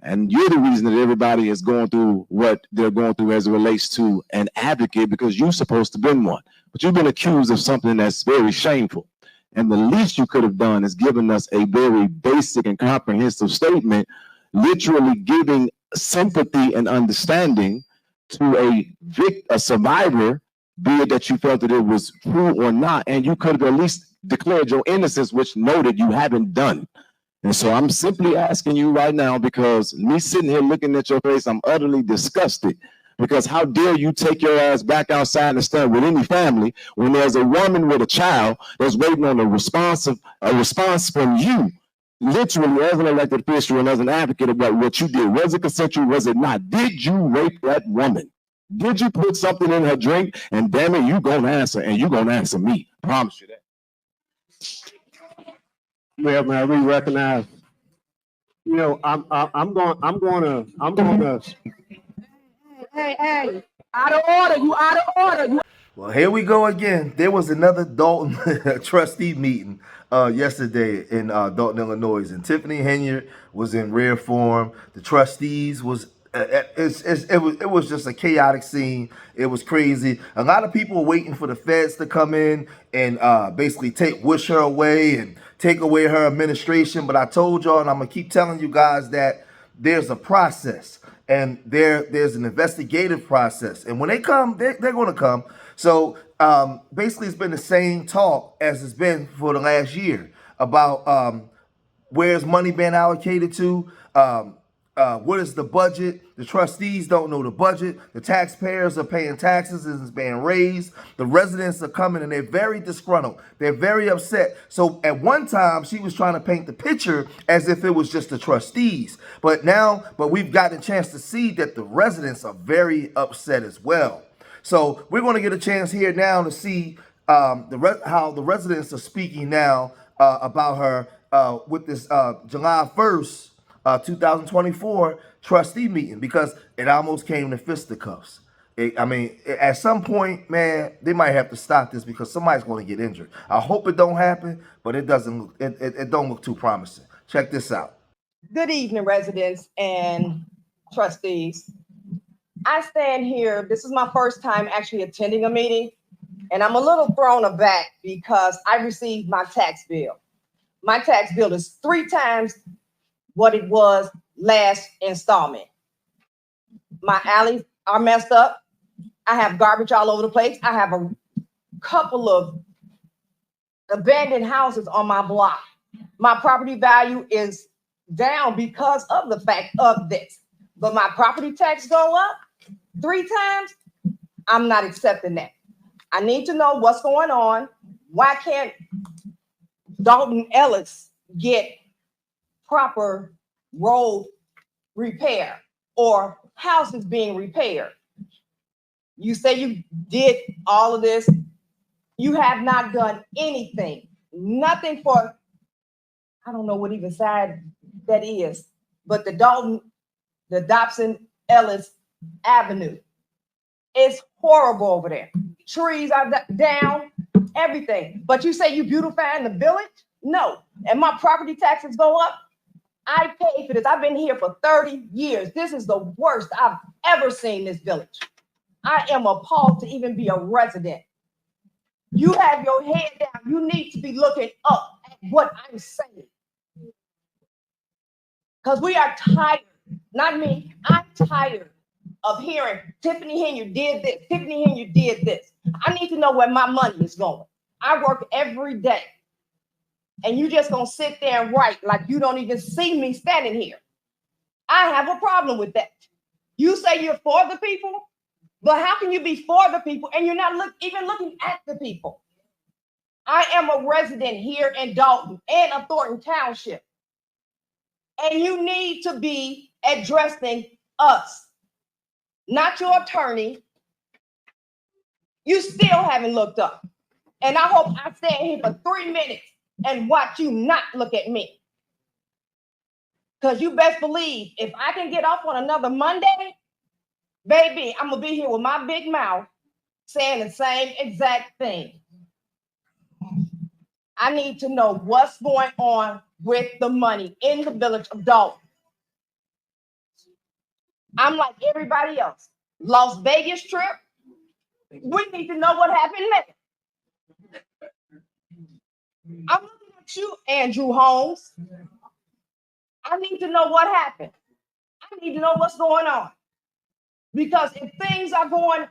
And you're the reason that everybody is going through what they're going through as it relates to an advocate, because you're supposed to be one. But you've been accused of something that's very shameful. And the least you could have done is given us a very basic and comprehensive statement, literally giving sympathy and understanding to a survivor, be it that you felt that it was true or not. And you could have at least declared your innocence, which noted you haven't done. And so I'm simply asking you right now, because me sitting here looking at your face, I'm utterly disgusted. Because how dare you take your ass back outside and stand with any family when there's a woman with a child that's waiting on a response from you, literally as an elected official and as an advocate about what you did. Was it consensual? Was it not? Did you rape that woman? Did you put something in her drink? And damn it, you gonna answer, and you gonna answer me. I promise you that. Well, man, we recognize. You know, I'm gonna. Hey, out of order. You out of order. Well, here we go again. There was another Dalton trustee meeting yesterday in Dalton, Illinois, and Tiffany Henyard was in rare form. The trustees was. It was just a chaotic scene. It was crazy. A lot of people were waiting for the feds to come in and basically wish her away and take away her administration. But I told y'all, and I'm gonna keep telling you guys, that there's a process, and there's an investigative process. And when they come, they're gonna come. So basically, it's been the same talk as it's been for the last year about where's money being allocated to. What is the budget? The trustees don't know the budget. The taxpayers are paying taxes and it's being raised. The residents are coming and they're very disgruntled. They're very upset. So at one time, she was trying to paint the picture as if it was just the trustees. But we've gotten a chance to see that the residents are very upset as well. So we're going to get a chance here now to see how the residents are speaking now about her with this July 1st, 2024 trustee meeting, because it almost came to fisticuffs. At some point, man, they might have to stop this because somebody's going to get injured. I hope it don't happen, but it doesn't. It don't look too promising. Check this out. Good evening, residents and trustees. I stand here. This is my first time actually attending a meeting, and I'm a little thrown aback because I received my tax bill. My tax bill is 3 times what it was last installment. My alleys are messed up. I have garbage all over the place. I have a couple of abandoned houses on my block. My property value is down because of the fact of this. But my property tax go up 3 times. I'm not accepting that. I need to know what's going on. Why can't Dalton Ellis get proper road repair or houses being repaired? You say you did all of this. You have not done anything. Nothing for, I don't know what even side that is, but the Dobson Ellis Avenue. It's horrible over there. Trees are down, everything. But you say you beautifying the village? No. And my property taxes go up? I pay for this. I've been here for 30 years. This is the worst I've ever seen this village. I am appalled to even be a resident. You have your head down. You need to be looking up at what I'm saying. Because we are tired. Not me. I'm tired of hearing Tiffany Henyard did this. Tiffany Henyard did this. I need to know where my money is going. I work every day. And you just gonna sit there and write like you don't even see me standing here. I have a problem with that. You say you're for the people, but how can you be for the people and you're not even looking at the people? I am a resident here in Dalton and of Thornton Township. And you need to be addressing us, not your attorney. You still haven't looked up. And I hope I stand here for 3 minutes and watch you not look at me. Because you best believe if I can get off on another Monday, baby, I'm going to be here with my big mouth saying the same exact thing. I need to know what's going on with the money in the village of Dalton. I'm like everybody else. Las Vegas trip, we need to know what happened there. I'm looking at you, Andrew Holmes. I need to know what happened. I need to know what's going on. Because if things are going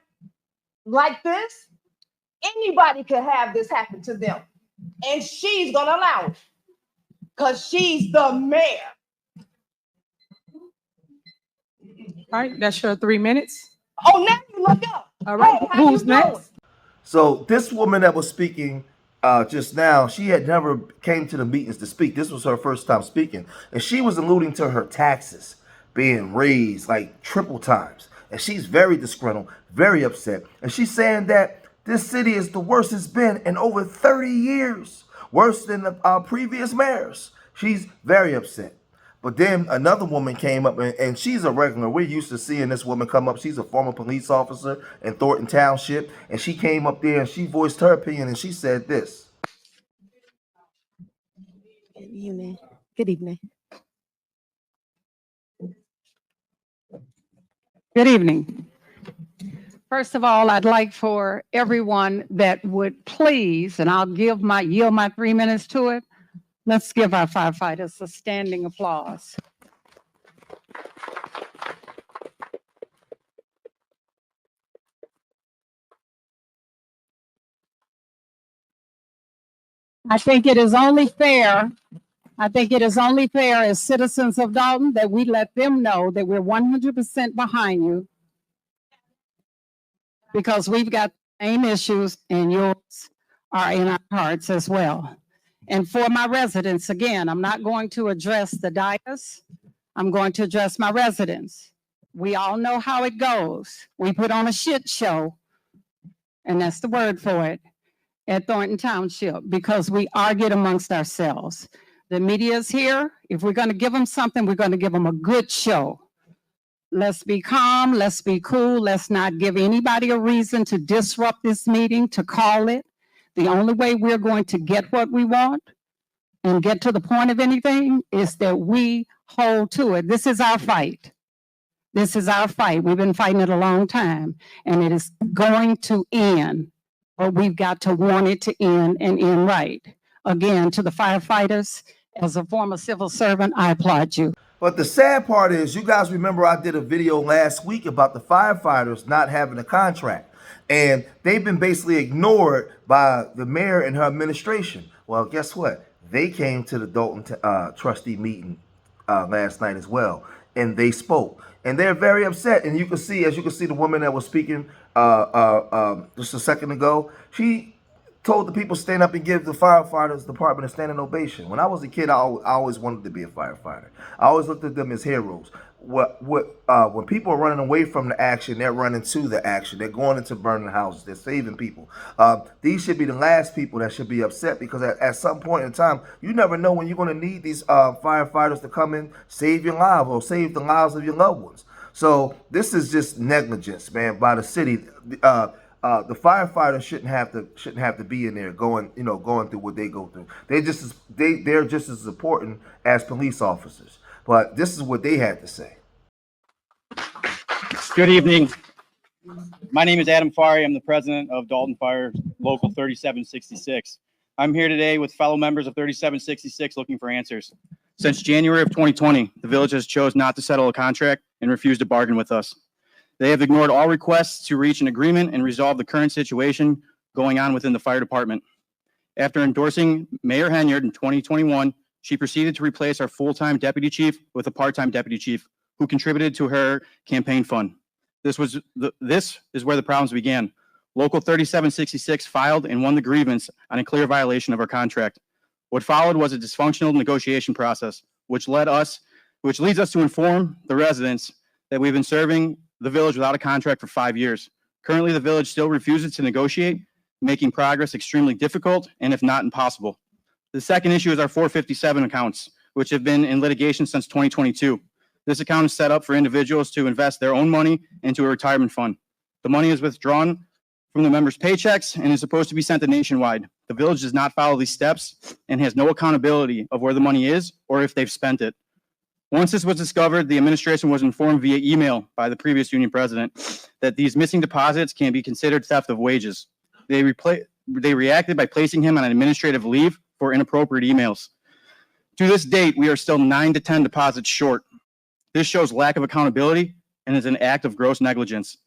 like this, anybody could have this happen to them. And she's going to allow it because she's the mayor. All right, that's your 3 minutes. Oh, now you look up. All right, Hey, how who's you doing? next? So this woman that was speaking just now, she had never came to the meetings to speak. This was her first time speaking. And she was alluding to her taxes being raised like triple times. And she's very disgruntled, very upset. And she's saying that this city is the worst it's been in over 30 years, worse than the previous mayors. She's very upset. But then another woman came up, and she's a regular. We're used to seeing this woman come up. She's a former police officer in Thornton Township, and she came up there and she voiced her opinion, and she said this. Good evening. Good evening. Good evening. First of all, I'd like for everyone that would please, and I'll yield my 3 minutes to it. Let's give our firefighters a standing applause. I think it is only fair as citizens of Dalton that we let them know that we're 100% behind you, because we've got the same issues and yours are in our hearts as well. And for my residents, again, I'm not going to address the dais. I'm going to address my residents. We all know how it goes. We put on a shit show, and that's the word for it, at Thornton Township, because we argued amongst ourselves. The media is here. If we're going to give them something, we're going to give them a good show. Let's be calm. Let's be cool. Let's not give anybody a reason to disrupt this meeting, to call it. The only way we're going to get what we want and get to the point of anything is that we hold to it. This is our fight. This is our fight. We've been fighting it a long time, and it is going to end, but we've got to want it to end and end right. Again, to the firefighters, as a former civil servant, I applaud you. But the sad part is, you guys remember I did a video last week about the firefighters not having a contract. And they've been basically ignored by the mayor and her administration. Well, guess what? They came to the Dalton trustee meeting last night as well, and they spoke. And they're very upset. And you can see, as you can see, the woman that was speaking just a second ago, she told the people stand up and give the firefighters department a standing ovation. When I was a kid, I always wanted to be a firefighter. I always looked at them as heroes. When people are running away from the action, they're running to the action. They're going into burning houses. They're saving people. These should be the last people that should be upset, because at some point in time, you never know when you're going to need these firefighters to come in, save your life or save the lives of your loved ones. So this is just negligence, man, by the city. The firefighters shouldn't have to be in there going through what they go through. They're just as important as police officers. But this is what they had to say. Good evening. My name is Adam Fari. I'm the president of Dalton Fire Local 3766. I'm here today with fellow members of 3766 looking for answers. Since January of 2020, the village has chosen not to settle a contract and refused to bargain with us. They have ignored all requests to reach an agreement and resolve the current situation going on within the fire department. After endorsing Mayor Henyard in 2021, she proceeded to replace our full-time deputy chief with a part-time deputy chief who contributed to her campaign fund. This is where the problems began. Local 3766 filed and won the grievance on a clear violation of our contract. What followed was a dysfunctional negotiation process, which leads us to inform the residents that we've been serving the village without a contract for 5 years. Currently, the village still refuses to negotiate, making progress extremely difficult and if not impossible. The second issue is our 457 accounts, which have been in litigation since 2022. This account is set up for individuals to invest their own money into a retirement fund. The money is withdrawn from the members' paychecks and is supposed to be sent to nationwide. The village does not follow these steps and has no accountability of where the money is or if they've spent it. Once this was discovered, the administration was informed via email by the previous union president that these missing deposits can be considered theft of wages. They reacted by placing him on an administrative leave for inappropriate emails. To this date, we are still 9 to 10 deposits short. This shows lack of accountability and is an act of gross negligence.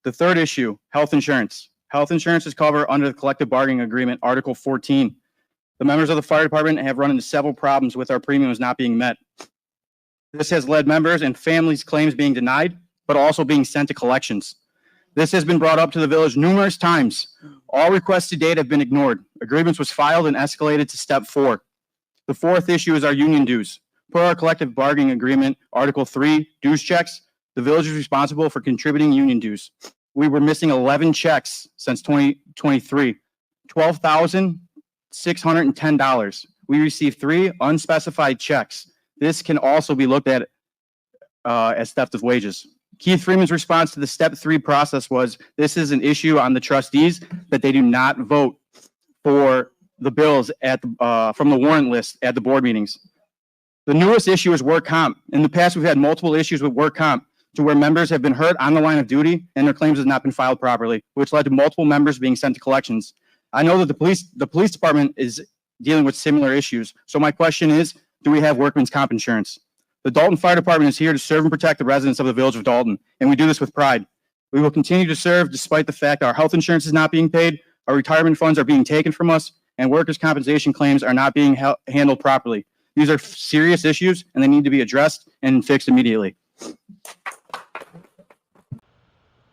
The third issue, health insurance. Health insurance is covered under the collective bargaining agreement, Article 14. The members of the fire department have run into several problems with our premiums not being met. This has led members and families' claims being denied, but also being sent to collections. This has been brought up to the village numerous times. All requests to date have been ignored. A grievance was filed and escalated to step 4. The fourth issue is our union dues. Per our collective bargaining agreement, Article 3, dues checks, the village is responsible for contributing union dues. We were missing 11 checks since 2023, $12,610. We received 3 unspecified checks. This can also be looked at as theft of wages. Keith Freeman's response to the step 3 process was, this is an issue on the trustees that they do not vote for the bills at from the warrant list at the board meetings. The newest issue is work comp. In the past, we've had multiple issues with work comp to where members have been hurt on the line of duty and their claims have not been filed properly, which led to multiple members being sent to collections. I know that the police department is dealing with similar issues. So my question is, do we have workman's comp insurance? The Dalton Fire Department is here to serve and protect the residents of the village of Dalton, and we do this with pride. We will continue to serve despite the fact our health insurance is not being paid, our retirement funds are being taken from us, and workers' compensation claims are not being handled properly. These are serious issues, and they need to be addressed and fixed immediately.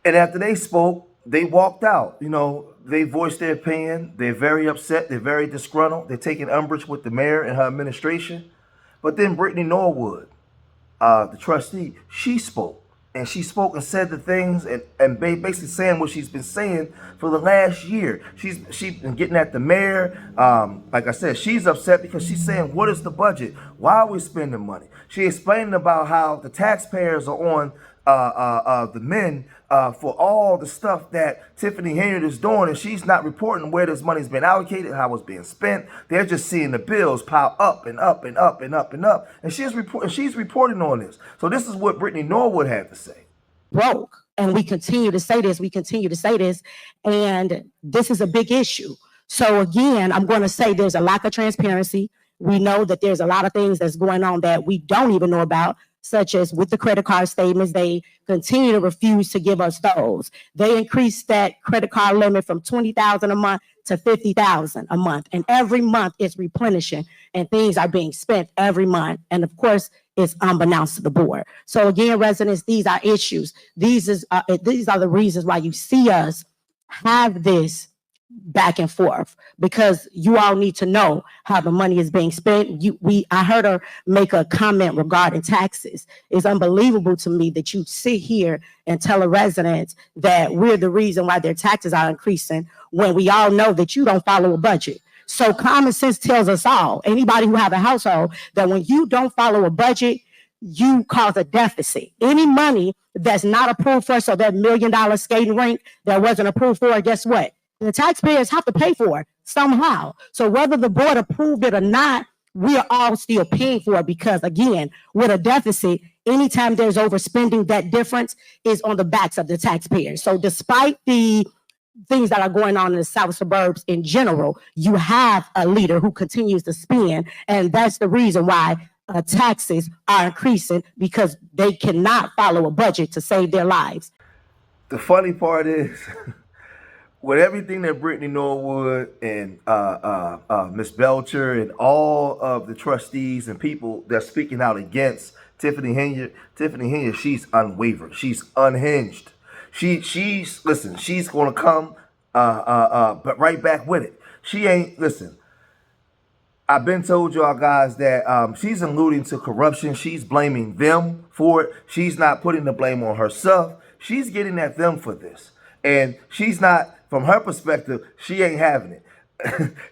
And after they spoke, they walked out. You know, they voiced their opinion. They're very upset. They're very disgruntled. They're taking umbrage with the mayor and her administration. But then Brittany Norwood, the trustee, she spoke. And she spoke and said the things and basically saying what she's been saying for the last year. She's been getting at the mayor. Like I said, she's upset because she's saying, what is the budget? Why are we spending money? She explained about how the taxpayers are on the men for all the stuff that Tiffany Henyard is doing, and she's not reporting where this money's been allocated, how it's being spent. They're just seeing the bills pile up and up and up and up and up, and she's reporting on this. So this is what Brittany Norwood had to say. Broke, and we continue to say this, and this is a big issue. So again, I'm going to say there's a lack of transparency. We know that there's a lot of things that's going on that we don't even know about, such as with the credit card statements. They continue to refuse to give us those. They increased that credit card limit from $20,000 a month to $50,000 a month. And every month it's replenishing and things are being spent every month. And of course, it's unbeknownst to the board. So again, residents, these are issues. These are the reasons why you see us have this back and forth, because you all need to know how the money is being spent. I heard her make a comment regarding taxes. It's unbelievable to me that you sit here and tell a resident that we're the reason why their taxes are increasing when we all know that you don't follow a budget. So common sense tells us all, anybody who have a household, that when you don't follow a budget, you cause a deficit. Any money that's not approved for, so that $1 million skating rink that wasn't approved for, guess what? The taxpayers have to pay for it somehow. So whether the board approved it or not, we are all still paying for it, because again, with a deficit, anytime there's overspending, that difference is on the backs of the taxpayers. So despite the things that are going on in the south suburbs in general, you have a leader who continues to spend, and that's the reason why taxes are increasing, because they cannot follow a budget to save their lives. The funny part is, with everything that Brittany Norwood and Ms. Belcher and all of the trustees and people that's speaking out against Tiffany Henyard, she's unwavering. She's unhinged. She's going to come but right back with it. She ain't, listen, I've been told y'all guys that she's alluding to corruption. She's blaming them for it. She's not putting the blame on herself. She's getting at them for this. And she's not, from her perspective, she ain't having it.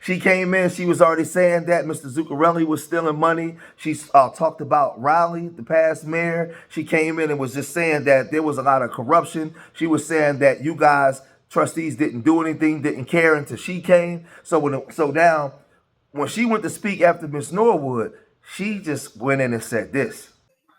She came in, she was already saying that Mr. Zuccarelli was stealing money. She talked about Riley, the past mayor. She came in and was just saying that there was a lot of corruption. She was saying that you guys, trustees, didn't do anything, didn't care until she came. So now, when she went to speak after Ms. Norwood, she just went in and said this.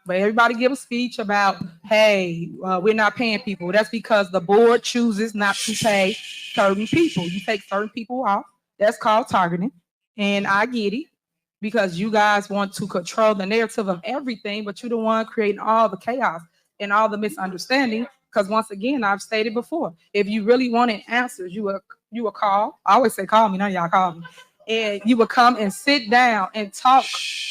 but everybody give a speech about, hey, we're not paying people. That's because the board chooses not to pay certain people. You take certain people off. That's called targeting. And I get it because you guys want to control the narrative of everything, but you're the one creating all the chaos and all the misunderstanding. Because once again, I've stated before, if you really wanted answers, you would call. I always say call me, none of y'all call me. And you would come and sit down and talk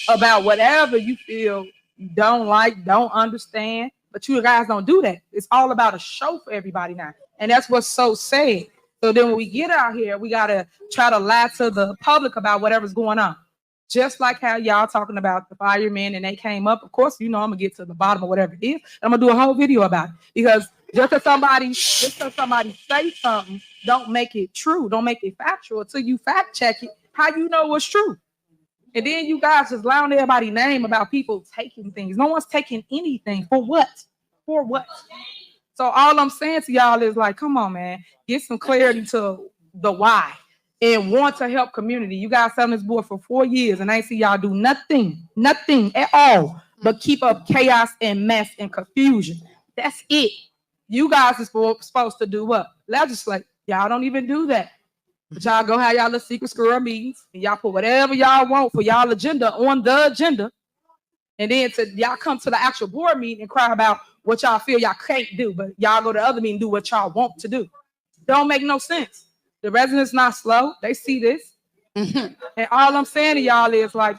about whatever you feel you don't like, don't understand. But you guys don't do that. It's all about a show for everybody now. And that's what's so sad. So then when we get out here, we got to try to lie to the public about whatever's going on. Just like how y'all talking about the firemen and they came up. Of course, I'm going to get to the bottom of whatever it is. I'm going to do a whole video about it. Because just because somebody say something, don't make it true. Don't make it factual until you fact check it. How you know what's true? And then you guys just allowing everybody's name about people taking things. No one's taking anything. For what? For what? So all I'm saying to y'all is like, come on, man. Get some clarity to the why. And want to help community. You guys on this board for 4 years and I see y'all do nothing at all, but keep up chaos and mess and confusion. That's it. You guys are supposed to do what? Legislate. Y'all don't even do that. But y'all go have y'all little secret squirrel meetings and y'all put whatever y'all want for y'all agenda on the agenda. And then y'all come to the actual board meeting and cry about what y'all feel y'all can't do, but y'all go to the other meeting and do what y'all want to do. Don't make no sense. The residents not slow. They see this. And all I'm saying to y'all is like,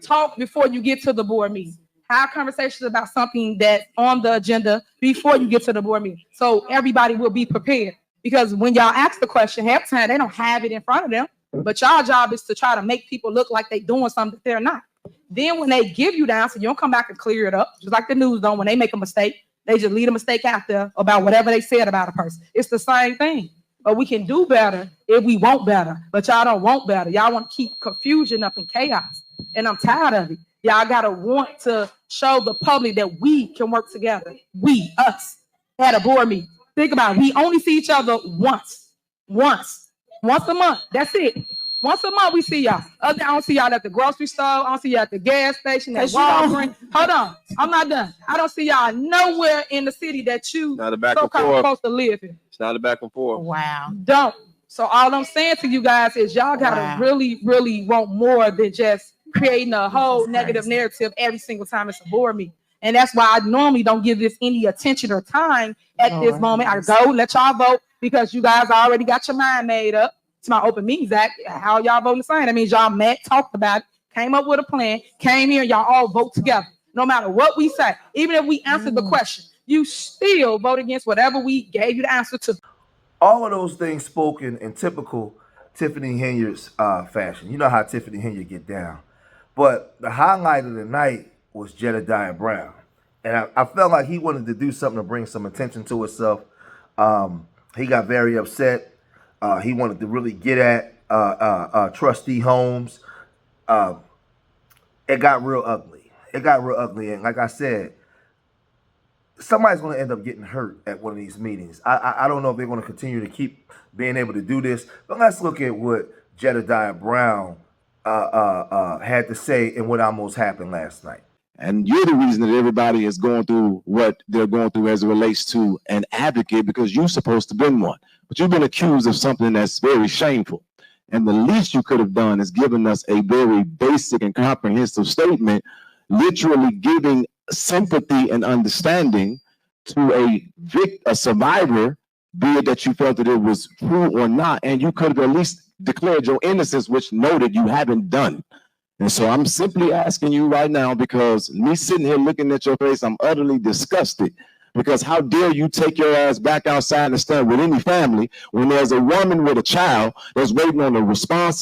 talk before you get to the board meeting. Have conversations about something that's on the agenda before you get to the board meeting. So everybody will be prepared. Because when y'all ask the question, half the time they don't have it in front of them. But y'all job is to try to make people look like they're doing something that they're not. Then when they give you the answer, you don't come back and clear it up. Just like the news don't. When they make a mistake, they just leave a mistake out there about whatever they said about a person. It's the same thing. But we can do better if we want better. But y'all don't want better. Y'all want to keep confusion up and chaos. And I'm tired of it. Y'all got to want to show the public that we can work together. We, us, at a board meeting. Think about it. We only see each other once a month. That's it. Once a month we see y'all. I don't see y'all at the grocery store. I don't see y'all at the gas station, at Walgreens. Hold on. I'm not done. I don't see y'all nowhere in the city that you so-called supposed to live in. It's not a back and forth. Wow. Don't. So all I'm saying to you guys is y'all gotta really, really want more than just creating a whole negative narrative every single time it's a board meeting. And that's why I normally don't give this any attention or time at this moment. I go let y'all vote because you guys already got your mind made up. It's my Open Meetings Act. How y'all voting the same? That means y'all met, talked about it, came up with a plan, came here, y'all all vote together. No matter what we say, even if we answered the question, you still vote against whatever we gave you the answer to. All of those things spoken in typical Tiffany Henyard's fashion. You know how Tiffany Henyard get down. But the highlight of the night was Jedediah Brown. And I felt like he wanted to do something to bring some attention to himself. He got very upset. He wanted to really get at Trustee Holmes. It got real ugly. And like I said, somebody's going to end up getting hurt at one of these meetings. I don't know if they're going to continue to keep being able to do this. But let's look at what Jedediah Brown had to say and what almost happened last night. And you're the reason that everybody is going through what they're going through as it relates to an advocate, because you're supposed to be one. But you've been accused of something that's very shameful. And the least you could have done is given us a very basic and comprehensive statement, literally giving sympathy and understanding to a survivor, be it that you felt that it was true or not. And you could have at least declared your innocence, which noted you haven't done. And so I'm simply asking you right now, because me sitting here looking at your face, I'm utterly disgusted. Because how dare you take your ass back outside and stand with any family when there's a woman with a child that's waiting on a response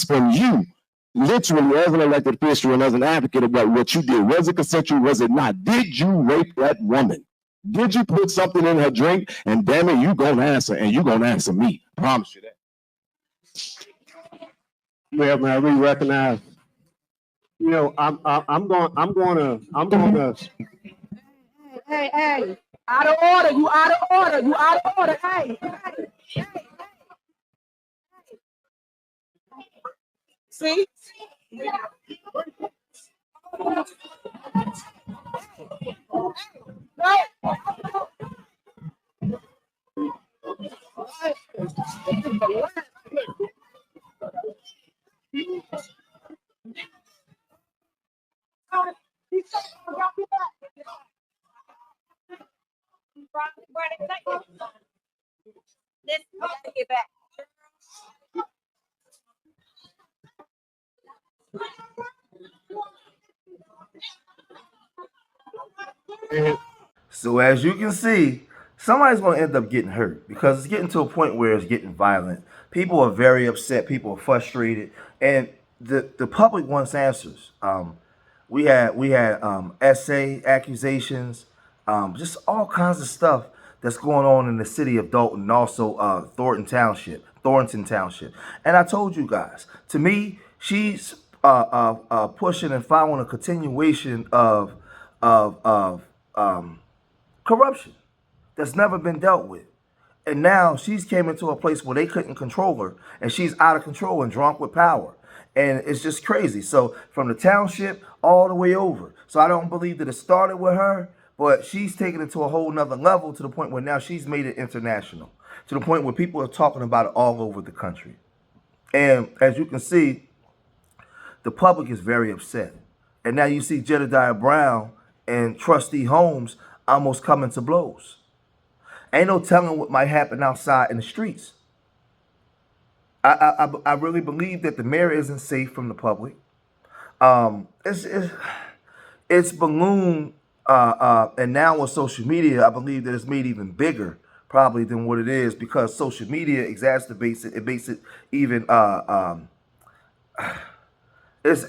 from you, literally as an elected official and as an advocate about what you did. Was it consensual? Was it not? Did you rape that woman? Did you put something in her drink? And damn it, you gonna answer, and you gonna answer me. I promise you that. Well, man, we recognize. I'm gonna. Hey, out of order. You out of order. Hey. See? So as you can see, somebody's going to end up getting hurt because it's getting to a point where it's getting violent. People are very upset. People are frustrated, and the public wants answers. We had essay accusations, just all kinds of stuff that's going on in the city of Dalton and also Thornton Township. And I told you guys, to me, she's pushing and following a continuation of corruption that's never been dealt with. And now she's came into a place where they couldn't control her, and she's out of control and drunk with power. And it's just crazy. So from the township all the way over. So I don't believe that it started with her, but she's taken it to a whole nother level to the point where now she's made it international, to the point where people are talking about it all over the country. And as you can see, the public is very upset. And now you see Jedediah Brown and Trustee Holmes almost coming to blows. Ain't no telling what might happen outside in the streets. I really believe that the mayor isn't safe from the public. It's ballooned, and now with social media, I believe that it's made even bigger probably than what it is, because social media exacerbates it. It makes it even it's,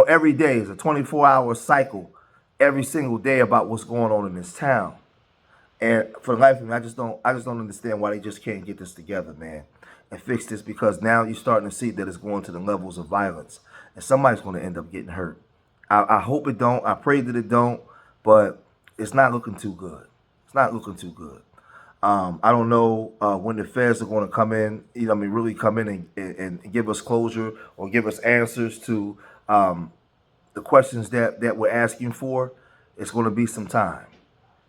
every day is a 24-hour cycle every single day about what's going on in this town. And for the life of me, I just don't understand why they just can't get this together, man, and fix this, because now you're starting to see that it's going to the levels of violence, and somebody's going to end up getting hurt. I hope it don't. I pray that it don't, but it's not looking too good. It's not looking too good. I don't know when the feds are going to come in, really come in and give us closure or give us answers to the questions that we're asking for. It's going to be some time.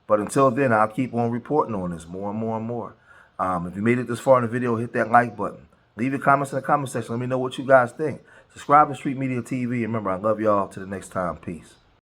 But until then, I'll keep on reporting on this more and more and more. If you made it this far in the video, hit that like button. Leave your comments in the comment section. Let me know what you guys think. Subscribe to Street Media TV. And remember, I love y'all. Till the next time. Peace.